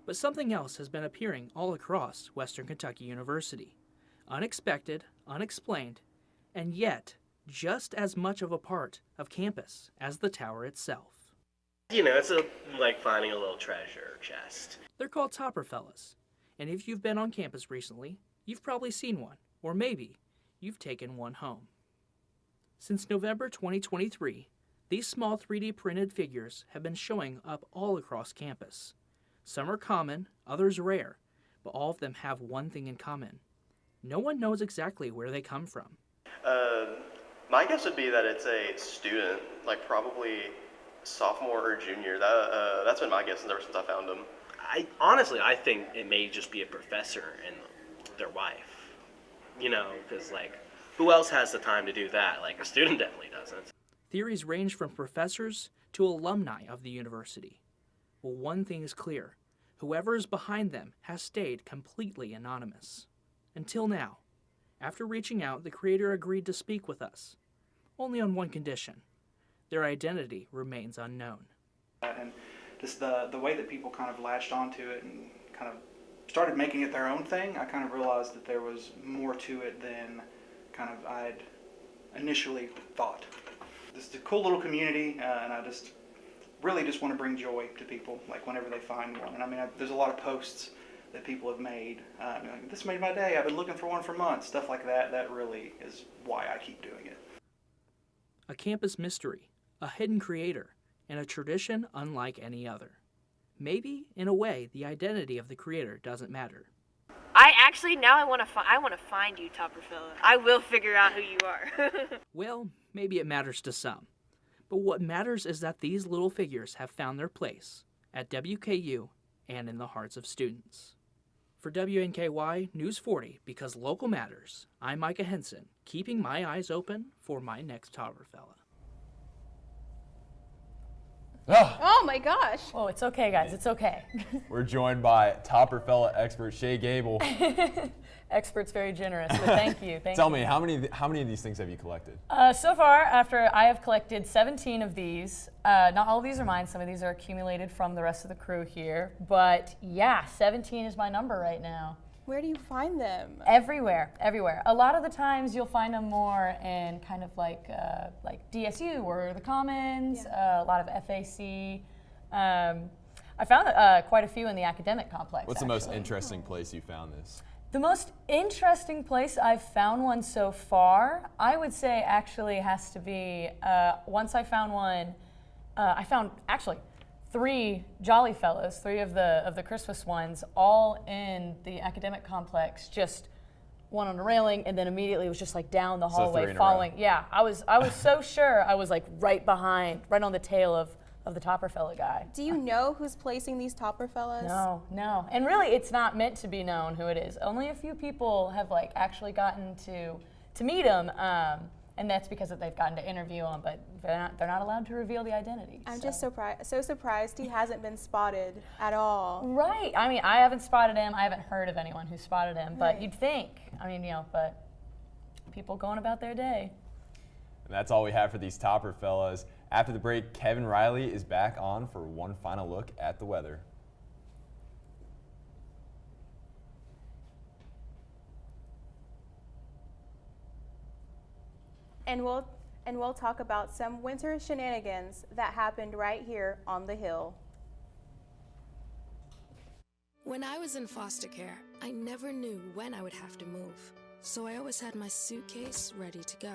But something else has been appearing all across Western Kentucky University. Unexpected, unexplained, and yet just as much of a part of campus as the tower itself. You know, it's like finding a little treasure chest. They're called topper fellas, and if you've been on campus recently, you've probably seen one, or maybe you've taken one home. Since November 2023, these small 3D printed figures have been showing up all across campus. Some are common, others rare, but all of them have one thing in common. No one knows exactly where they come from. My guess would be that it's a student, like probably sophomore or junior. That's been my guess ever since I found them. Honestly, I think it may just be a professor and their wife. You know, because, like, who else has the time to do that? Like, a student definitely doesn't. Theories range from professors to alumni of the university. Well, one thing is clear. Whoever is behind them has stayed completely anonymous. Until now. After reaching out, the creator agreed to speak with us. Only on one condition. Their identity remains unknown. And just the way that people kind of latched onto it and kind of started making it their own thing, I kind of realized that there was more to it than kind of I'd initially thought. This is a cool little community, and I just really just want to bring joy to people, like whenever they find one. And I mean, there's a lot of posts that people have made. Like, this made my day. I've been looking for one for months. Stuff like that. That really is why I keep doing it. A campus mystery, a hidden creator, and a tradition unlike any other. Maybe, in a way, the identity of the creator doesn't matter. I want to find you, Topper Fella. I will figure out who you are. Well, maybe it matters to some. But what matters is that these little figures have found their place at WKU and in the hearts of students. For WNKY News 40, because local matters, I'm Micah Henson, keeping my eyes open for my next Topper Fella. Oh my gosh. Oh, it's okay, guys. It's okay. We're joined by Topper Fella expert Shay Gable. Expert's very generous, but thank you. Tell me, how many of these things have you collected? So far, after I have collected 17 of these, not all of these are mine. Some of these are accumulated from the rest of the crew here. But yeah, 17 is my number right now. Where do you find them? Everywhere, everywhere. A lot of the times you'll find them more in kind of like DSU or the Commons, a lot of FAC. I found quite a few in the academic complex. What's the most interesting place you found this? The most interesting place I've found one so far, I would say actually has to be, once I found one, I found actually 3 Jolly Fellows, 3 of the Christmas ones, all in the academic complex, just one on a railing, and then immediately was just like down the hallway following. Yeah, I was so sure I was like right behind, right on the tail of the Topper Fella guy. Do you know who's placing these Topper Fellas? No. And really, it's not meant to be known who it is. Only a few people have like actually gotten to meet him, and that's because they've gotten to interview him, but they're not allowed to reveal the identity. I'm just so surprised he hasn't been spotted at all. Right. I mean, I haven't spotted him. I haven't heard of anyone who spotted him, but you'd think. I mean, but people going about their day. And that's all we have for these Topper Fellas. After the break, Kevin Riley is back on for one final look at the weather. And we'll talk about some winter shenanigans that happened right here on the Hill. When I was in foster care, I never knew when I would have to move, so I always had my suitcase ready to go.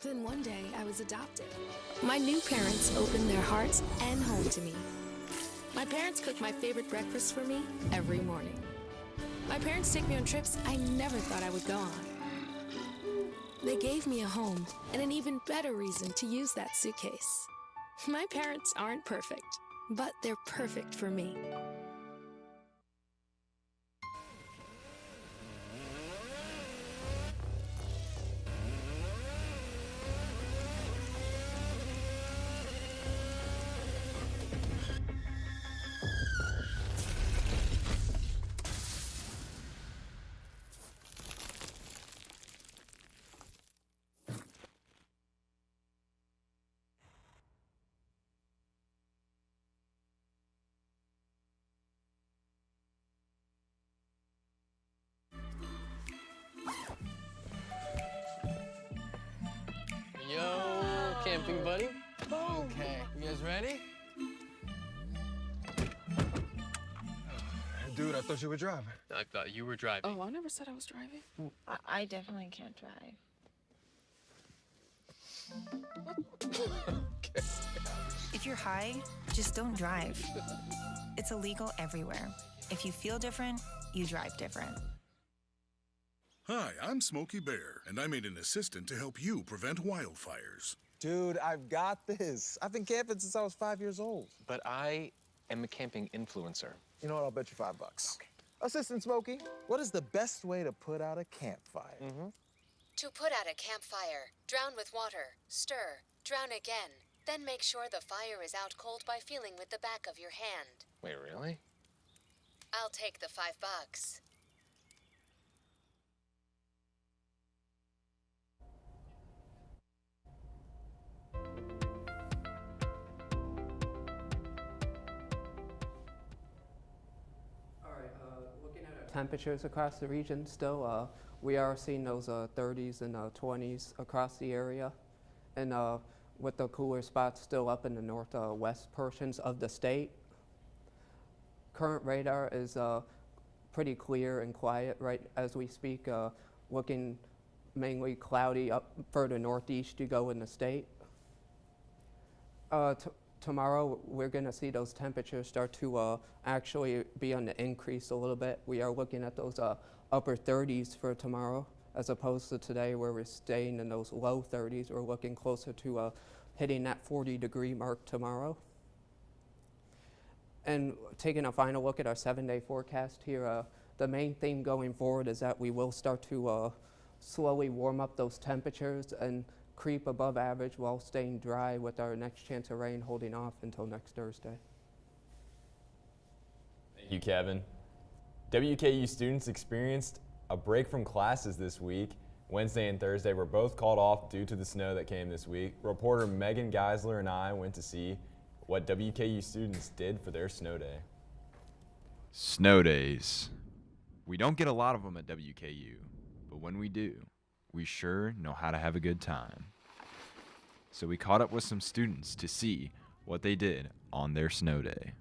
Then one day, I was adopted. My new parents opened their hearts and home to me. My parents cook my favorite breakfast for me every morning. My parents take me on trips I never thought I would go on. They gave me a home and an even better reason to use that suitcase. My parents aren't perfect, but they're perfect for me. Anything, buddy? Okay, you guys ready? Dude, I thought you were driving. I thought you were driving. Oh, I never said I was driving. I definitely can't drive. If you're high, just don't drive. It's illegal everywhere. If you feel different, you drive different. Hi, I'm Smokey Bear, and I made an assistant to help you prevent wildfires. Dude, I've got this. I've been camping since I was 5 years old. But I am a camping influencer. You know what? I'll bet you $5. Okay. Assistant Smokey, what is the best way to put out a campfire? To put out a campfire, drown with water, stir, drown again. Then make sure the fire is out cold by feeling with the back of your hand. Wait, really? I'll take the $5. Temperatures across the region still, we are seeing those 30s and 20s across the area, and with the cooler spots still up in the northwest portions of the state. Current radar is pretty clear and quiet right as we speak, looking mainly cloudy up further northeast you go in the state. Tomorrow, we're going to see those temperatures start to actually be on the increase a little bit. We are looking at those upper 30s for tomorrow, as opposed to today where we're staying in those low 30s. We're looking closer to hitting that 40-degree mark tomorrow. And taking a final look at our 7-day forecast here, the main theme going forward is that we will start to slowly warm up those temperatures and creep above average while staying dry, with our next chance of rain holding off until next Thursday. Thank you, Kevin. WKU students experienced a break from classes this week. Wednesday and Thursday were both called off due to the snow that came this week. Reporter Megan Geisler and I went to see what WKU students did for their snow day. Snow days. We don't get a lot of them at WKU, but when we do, we sure know how to have a good time. So we caught up with some students to see what they did on their snow day.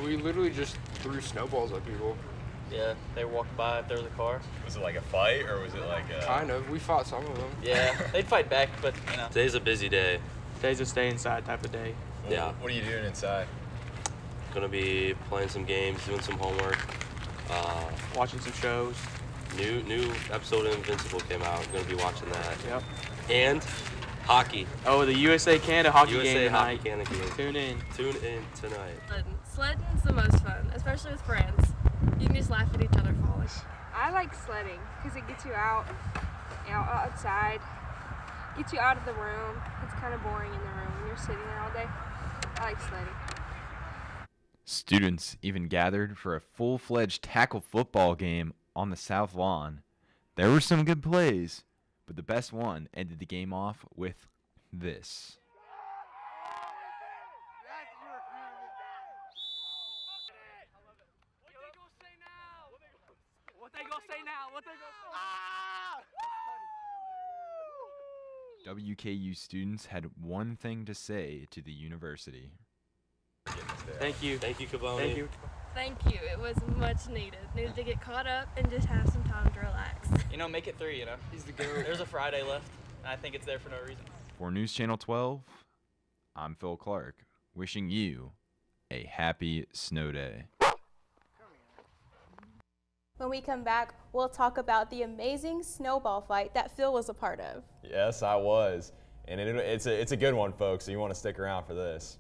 We literally just threw snowballs at people. Yeah, they walked by if there was a car. Was it like a fight, or was it like a... Kind of. We fought some of them. Yeah, they'd fight back, but you know. Today's a busy day. Today's a stay inside type of day. Yeah. What are you doing inside? Gonna be playing some games, doing some homework. Watching some shows. New episode of Invincible came out. Gonna be watching that. Yep. And hockey. Oh, the USA-Canada hockey USA game tonight. Hockey Canada game. Tune in. Tune in tonight. Sledding's the most fun, especially with friends. You can just laugh at each other falling. I like sledding because it gets you out, outside, gets you out of the room. It's kind of boring in the room when you're sitting there all day. I like sledding. Students even gathered for a full-fledged tackle football game on the South Lawn. There were some good plays, but the best one ended the game off with this. What they gonna say now? What they gonna say? WKU students had one thing to say to the university. Thank you. Thank you, Caboni. Thank you. Thank you. It was much needed. Needed to get caught up and just have some time to relax. You know, make it 3, you know. He's the goat. There's a Friday left, and I think it's there for no reason. For News Channel 12, I'm Phil Clark, wishing you a happy snow day. When we come back, we'll talk about the amazing snowball fight that Phil was a part of. Yes, I was. And it's a good one, folks, so you want to stick around for this.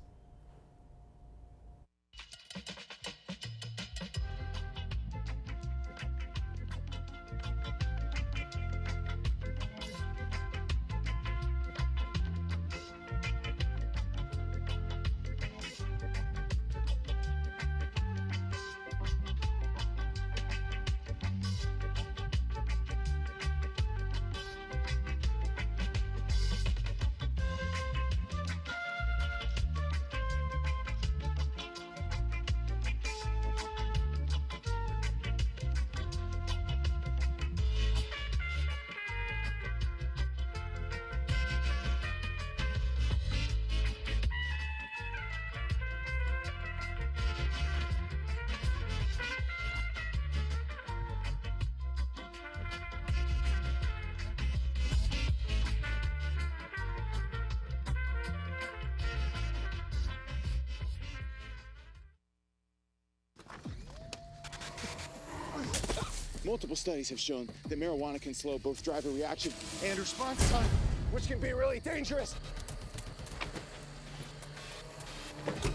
Multiple studies have shown that marijuana can slow both driver reaction and response time, which can be really dangerous.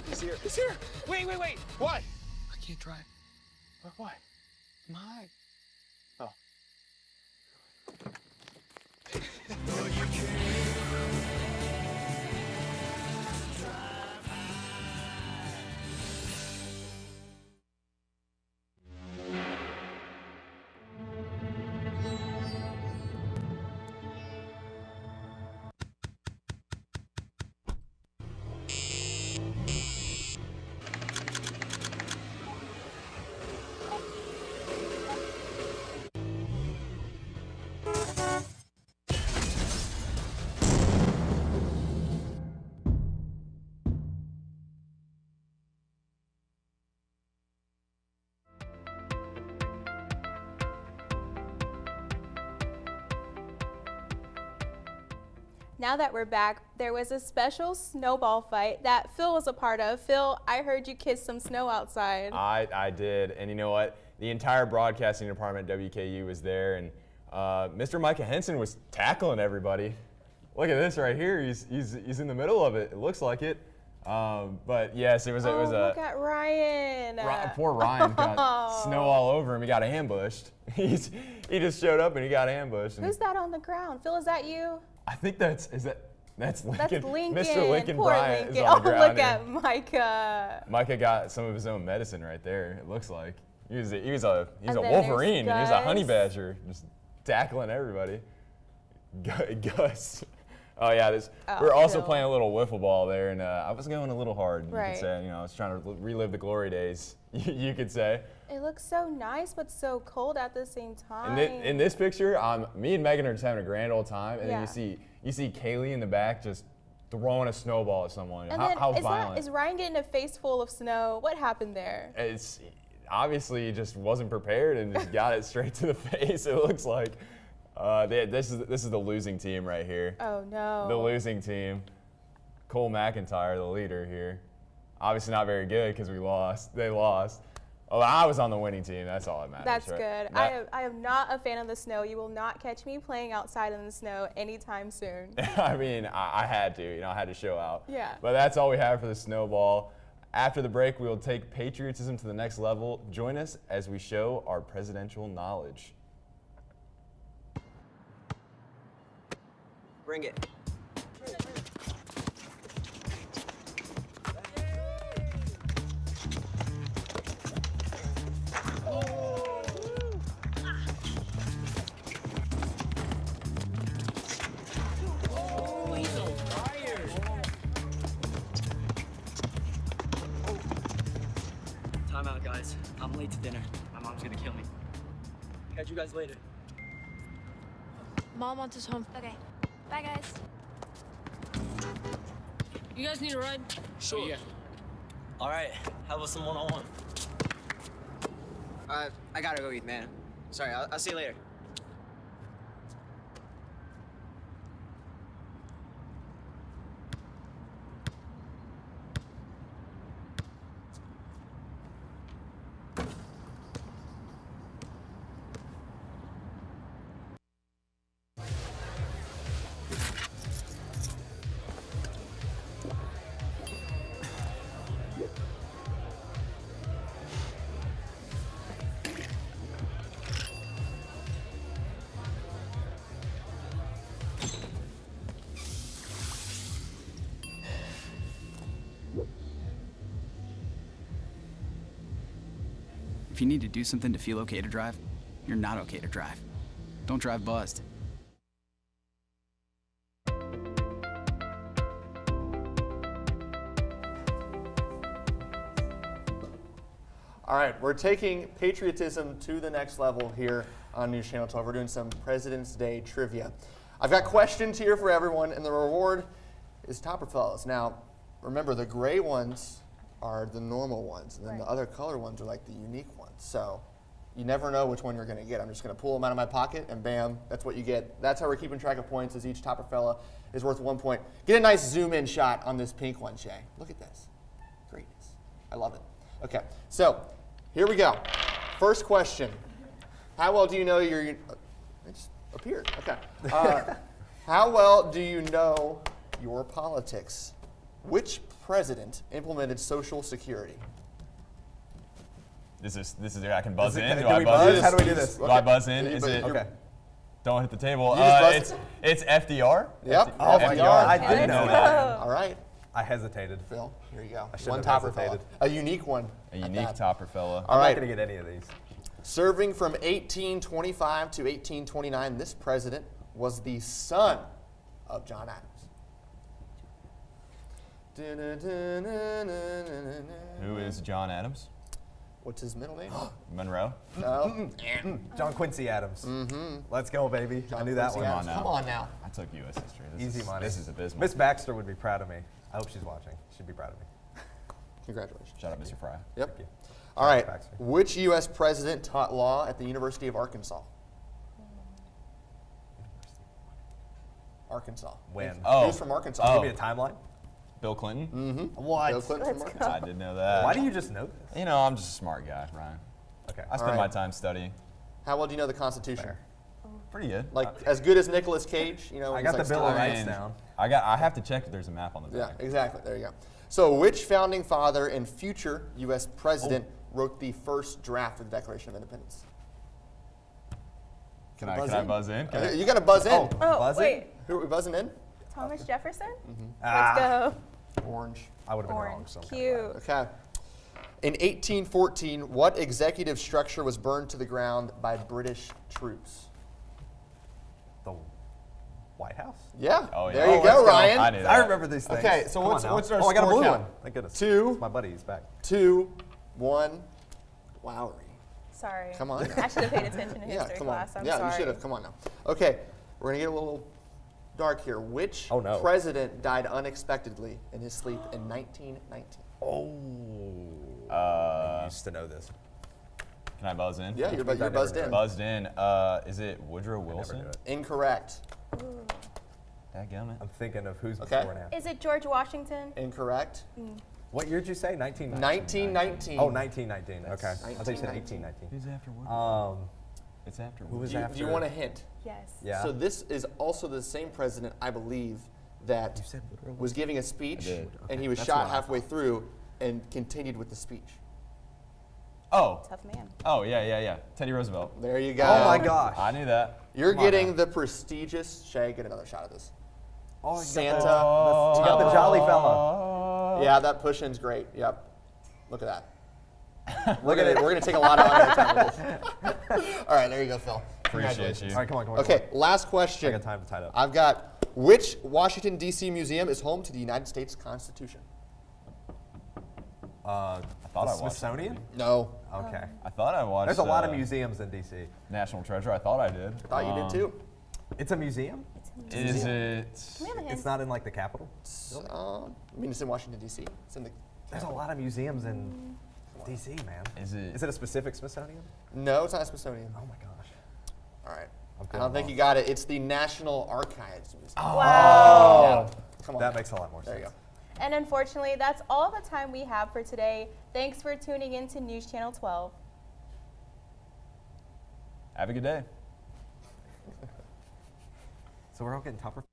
He's here. He's here. Wait. What? I can't drive. What? My. Oh. Now that we're back, there was a special snowball fight that Phil was a part of. Phil, I heard you kiss some snow outside. I did, and you know what? The entire broadcasting department at WKU was there, and Mr. Micah Henson was tackling everybody. Look at this right here. He's in the middle of it. It looks like it. But yes, it was look at Ryan. Poor Ryan got snow all over him. He got ambushed. He just showed up and he got ambushed. Who's that on the ground? Phil, is that you? I think that's Lincoln. That's Lincoln. Mr. Lincoln Poor Bryant Lincoln. is on the ground. Look at Micah. Micah got some of his own medicine right there. It looks like he was a And then Wolverine, and he was a honey Gus. badger, just tackling everybody. Gus. Oh yeah, we're also playing a little wiffle ball there, and I was going a little hard. You Right. could say, I was trying to relive the glory days. You could say. It looks so nice, but so cold at the same time. In this picture, me and Megan are just having a grand old time, and Yeah. then you see Kaylee in the back just throwing a snowball at someone. And How then violent! is Ryan getting a face full of snow? What happened there? It's obviously he just wasn't prepared and just got it straight to the face. It looks like this is the losing team right here. Oh no. The losing team. Cole McIntyre, the leader here. Obviously not very good because we lost. They lost. Oh, I was on the winning team. That's all that matters. That's right? good. I am not a fan of the snow. You will not catch me playing outside in the snow anytime soon. I mean, I had to. I had to show out. Yeah. But that's all we have for the snowball. After the break, we will take patriotism to the next level. Join us as we show our presidential knowledge. Bring it. Time out, guys. I'm late to dinner. My mom's gonna kill me. Catch you guys later. Mom wants us home. Okay. Bye, guys. You guys need a ride? Sure. Yeah. All right. How about some one-on-one? I gotta go eat, man. Sorry, I'll see you later. If you need to do something to feel okay to drive, you're not okay to drive. Don't drive buzzed. All right, we're taking patriotism to the next level here on News Channel 12. We're doing some President's Day trivia. I've got questions here for everyone, and the reward is topper fellas. Now, remember, the gray ones are the normal ones, and then the other color ones are like the unique ones. So you never know which one you're going to get. I'm just going to pull them out of my pocket, and bam, that's what you get. That's how we're keeping track of points, as each topper fella is worth 1 point. Get a nice zoom-in shot on this pink one, Shay. Look at this. Greatness. I love it. Okay, so here we go. First question. How well do you know your? It just appeared. Okay. How well do you know your politics? Which president implemented Social Security? This is I can buzz in. Do we buzz? How do we do this? Do I buzz in? Is it? Okay. Don't hit the table. You just It's FDR. Yep. Oh my God, I didn't didn't know that. All right. I hesitated. Phil, here you go. I should One have topper fella. hesitated. A unique one. A unique topper fella. All right. I'm not going to get any of these. Serving from 1825 to 1829, this president was the son of John Adams. Who is John Adams? What's his middle name? Monroe. No. John Quincy Adams. Mm-hmm. Let's go, baby. I knew that Quincy one. Adams. Come on now. I took U.S. history. Easy money. This is abysmal. Miss Baxter would be proud of me. I hope she's watching. She'd be proud of me. Congratulations. Shout out, Mr. Fry. Yep. Thank you. All right. Baxter. Which U.S. president taught law at the University of Arkansas? Arkansas. When? Who's from Arkansas? Give me a timeline. Bill Clinton. Mm-hmm. What? Bill Clinton from Arkansas. I did know that. Why do you just know this? You know, I'm just a smart guy, Ryan. Okay. I spend my time studying. How well do you know the Constitution? Fair. Pretty good. Like as good as Nicolas Cage, you know. I he's got the like Bill of still- Rights down. I have to check if there's a map on the Yeah, back. exactly. There you go. So, which founding father and future U.S. president wrote the first draft of the Declaration of Independence? Can I buzz in? You got to buzz in. Oh, Buzz wait. it? Who are we buzzing in? Thomas Jefferson? Ah. Let's go. Orange. I would have been wrong. Orange. So Cute. Okay. In 1814, what executive structure was burned to the ground by British troops? The White House? Yeah. Oh, yeah. There you Oh, go, let's go. Ryan. I knew that. I remember these things. Okay, so Come what's on now. our I got a score blue count? one. Thank goodness. 2, My buddy, he's back. 2, 1. Lowry. Sorry. Come on. I should have paid attention in Yeah, history come on. class. I'm yeah, sorry. you should have. Come on now. Okay, we're gonna get a little dark here. Which Oh, no. president died unexpectedly in his sleep in 1919? I used to know this. Can I buzz in? Yeah, you're never buzzed knew in. it. Buzzed in. Is it Woodrow Wilson? knew it. Incorrect. Dadgummit. I'm thinking of who's Okay. before now. Is it George Washington? Incorrect. What year did you say? 1919? 1919. Oh, 1919. Okay. I thought you said 1919. 1819. Who's after Woodrow? Um, It's after who Woodrow. was Do you, after? do you want a hint? Yes. Yeah. So this is also the same president, I believe, that said Woodrow was giving a speech, did. and he was That's shot what I halfway through and continued with the speech. Oh. Tough man. Oh, yeah. Teddy Roosevelt. There you go. Oh my gosh. I knew that. You're Come on getting now. the prestigious. Shay, get another shot of this. Oh, you Santa. You got the jolly fella. Yeah, that push-in's great. Yep. Look at that. We're gonna take a lot of audio time with this. All right, there you go, Phil. Appreciate you. All right, come on. Okay, last I question. got time to tie it up. I've got, which Washington, D.C. museum is home to the United States Constitution? I thought the I watched Smithsonian? No. Okay. I thought I watched. There's a lot of museums in D.C. National Treasure. I thought I did. I thought you did too. It's a museum? Is it? Can we have a hint? It's not in like the capital? I mean, it's in Washington, D.C. It's in the. There's a lot of museums in D.C., man. Is it? Is it a specific Smithsonian? No, it's not a Smithsonian. Oh my gosh. All right. I'm I don't think you got it. It's the National Archives Museum. Wow. Yeah. Come on. That makes a lot more sense. There you go. And unfortunately, that's all the time we have for today. Thanks for tuning in to News Channel 12. Have a good day. So we're all getting topper.